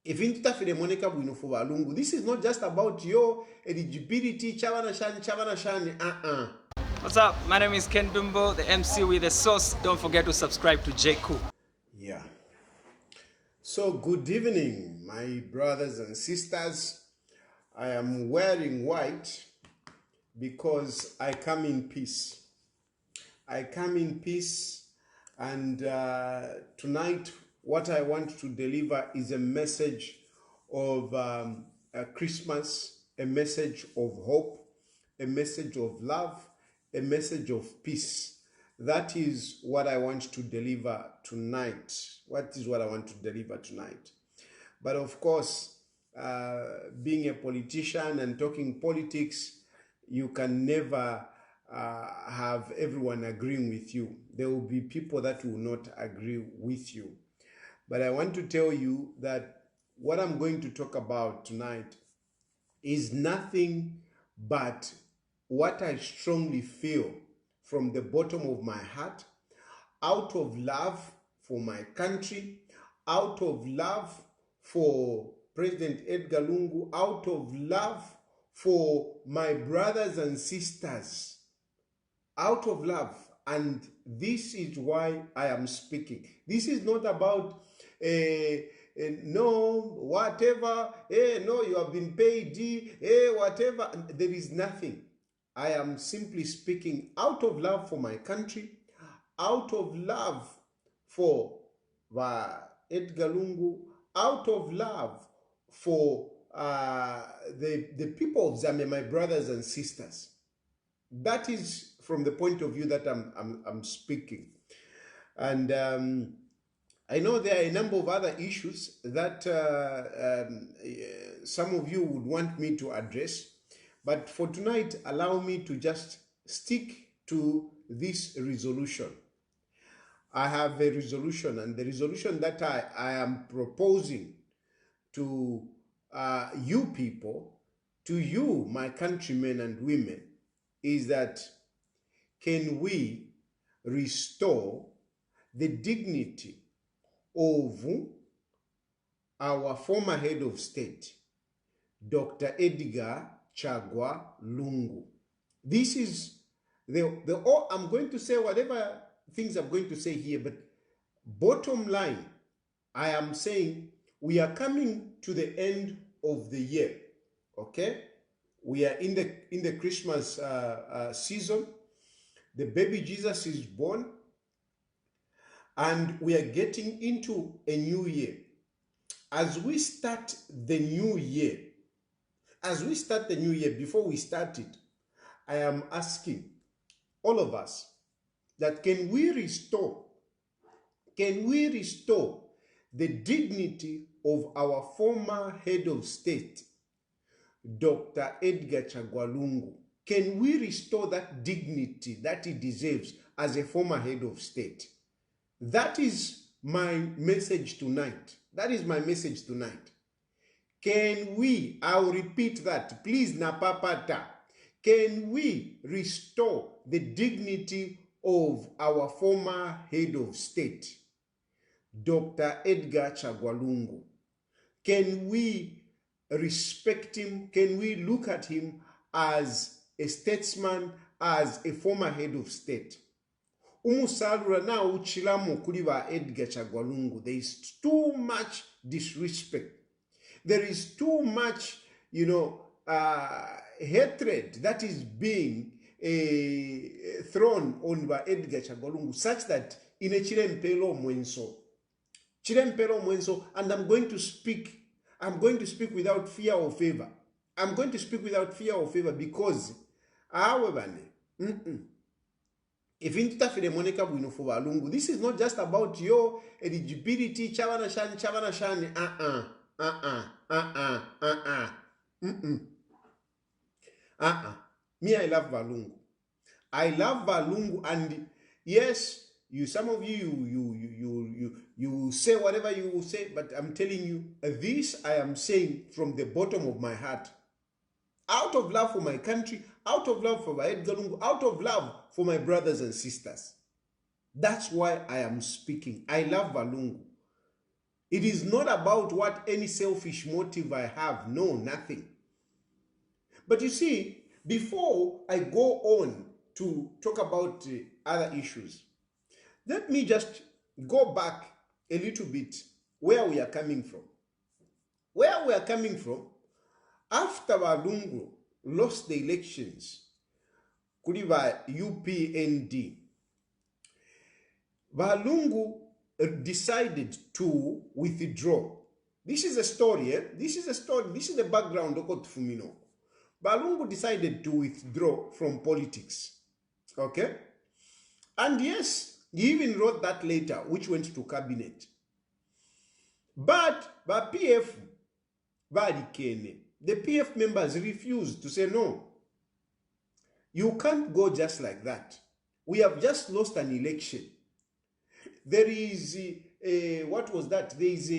If intafile moneka bwino for Lungu, this is not just about your eligibility, chavana shani. What's up? My name is Ken Dumbo, the MC with the sauce. Don't forget to subscribe to J. Cool. Yeah. So good evening, my brothers and sisters. I am wearing white because I come in peace. I come in peace, and tonight what I want to deliver is a message of Christmas, a message of hope, a message of love, a message of peace. That is what I want to deliver tonight. What is what I want to deliver tonight? But of course, being a politician and talking politics, you can never have everyone agreeing with you. There will be people that will not agree with you. But I want to tell you that what I'm going to talk about tonight is nothing but what I strongly feel from the bottom of my heart, out of love for my country, out of love for President Edgar Lungu, out of love for my brothers and sisters, out of love. And this is why I am speaking. This is not about no, whatever, no, you have been paid, whatever. There is nothing. I am simply speaking out of love for my country, out of love for Edgar Lungu, out of love for the people of Zambia, my brothers and sisters. That is from the point of view that I'm speaking. And I know there are a number of other issues that some of you would want me to address. But for tonight, allow me to just stick to this resolution. I have a resolution, and the resolution that I am proposing to you people, to you, my countrymen and women, is that can we restore the dignity of our former head of state, Dr. Edgar Lungu. This is I'm going to say whatever things I'm going to say here, but bottom line, I am saying we are coming to the end of the year. Okay, we are in the Christmas season. The baby Jesus is born, and we are getting into a new year. As we start the new year, before we start it, I am asking all of us that can we restore the dignity of our former head of state, Dr. Edgar Lungu? Can we restore that dignity that he deserves as a former head of state? That is my message tonight. Can we, I'll repeat that, please napapata. Can we restore the dignity of our former head of state, Dr. Edgar Lungu? Can we respect him? Can we look at him as a statesman, as a former head of state? Umusalura na uchilamu kuliva Edgar Lungu. There is too much disrespect. There is too much, hatred that is being thrown on by Edgar Lungu, such that in a chilempelo mwenso, and I'm going to speak without fear or favor. I'm going to speak without fear or favor because if intafile moneka bwino for Lungu, this is not just about your eligibility, chavana shani. Me, I love Lungu. I love Lungu, and yes, some of you say whatever you will say, but I'm telling you, this I am saying from the bottom of my heart. Out of love for my country, out of love for Edgar Lungu, out of love for my brothers and sisters. That's why I am speaking. I love Lungu. It is not about what any selfish motive I have. No, nothing. But you see, before I go on to talk about other issues, let me just go back a little bit where we are coming from. Where we are coming from, after Lungu lost the elections, Kuriva UPND, Lungu decided to withdraw. This is a story, eh? This is the background of Fumino. Lungu decided to withdraw from politics. Okay? And yes, he even wrote that letter, which went to cabinet. But PF, the PF members refused to say no. You can't go just like that. We have just lost an election. There is what was that? There is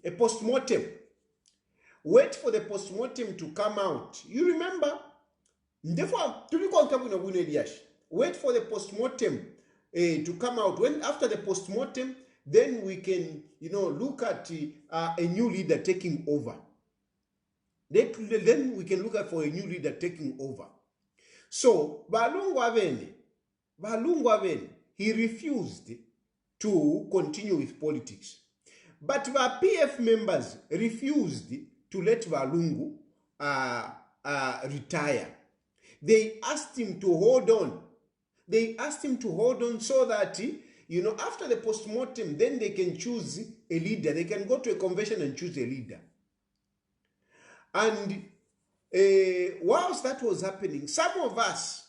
a post-mortem. Wait for the post-mortem to come out. You remember? Wait for the post-mortem to come out. When after the post-mortem, then we can, look at a new leader taking over. Then we can look at for a new leader taking over. So, Lungu Aveni, he refused to continue with politics. But the PF members refused to let Lungu retire. They asked him to hold on. So that, after the post-mortem, then they can choose a leader. They can go to a convention and choose a leader. And whilst that was happening, some of us,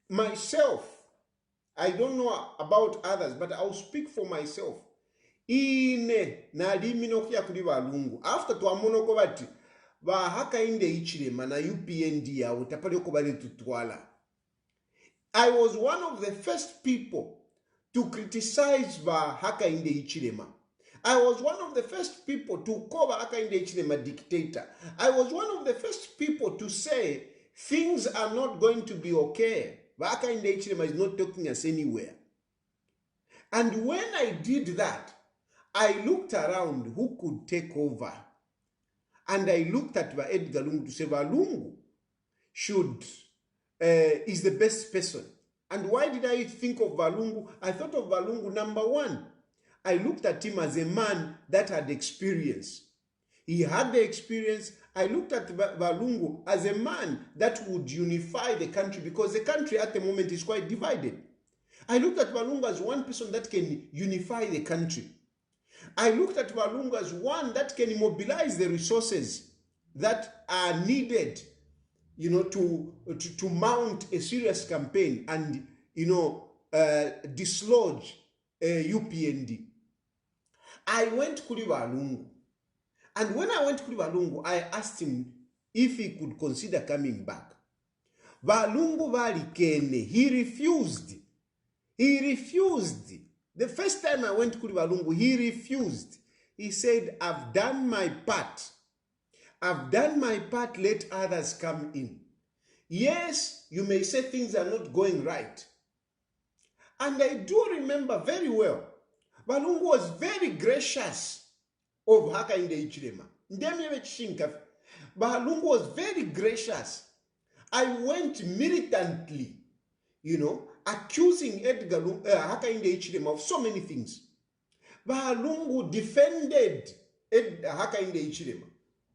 myself, I don't know about others, but I'll speak for myself. After Tuamonokobati, Hakainde Hichilema na UPND ya utapale okobale tutwala. I was one of the first people to criticize Hakainde Hichilema. I was one of the first people to call Hakainde Hichilema dictator. I was one of the first people to say things are not going to be okay. Hakainde Hichilema is not taking us anywhere. And when I did that, I looked around who could take over. And I looked at Edgar Lungu to say, Lungu is the best person. And why did I think of Lungu? I thought of Lungu, number one. I looked at him as a man that had experience. He had the experience. I looked at Lungu as a man that would unify the country because the country at the moment is quite divided. I looked at Lungu as one person that can unify the country. I looked at Lungu as one that can mobilize the resources that are needed, to mount a serious campaign and, dislodge UPND. I went to Lungu. And when I went to Lungu, I asked him if he could consider coming back. Lungu valikene, he refused. He refused. The first time I went to Lungu, he refused. He said, I've done my part. I've done my part, let others come in. Yes, you may say things are not going right. And I do remember very well, Lungu was very gracious of Hakainde Hichilema. Lungu was very gracious. I went militantly, accusing Edgar Hakainde Hichilema of so many things. Lungu defended Hakainde Hichilema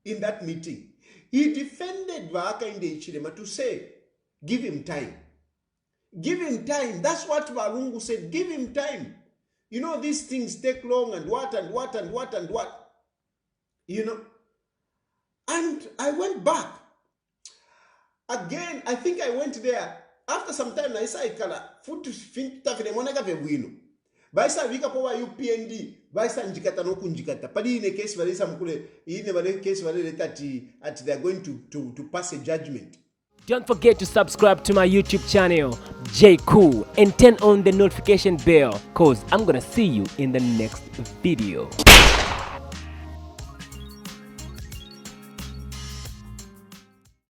in that meeting. He defended Hakainde Hichilema to say, give him time. Give him time. That's what Lungu said. Give him time. These things take long and what. And I went back. Again, I think I went there. After some time, I saw food to think Baisa vika powa UPND, baisa njikata no kunjikata. Padi in a case valisa mkule, in a case valisa they are going to pass a judgment. Don't forget to subscribe to my YouTube channel, J Cool, and turn on the notification bell, cause I'm gonna see you in the next video.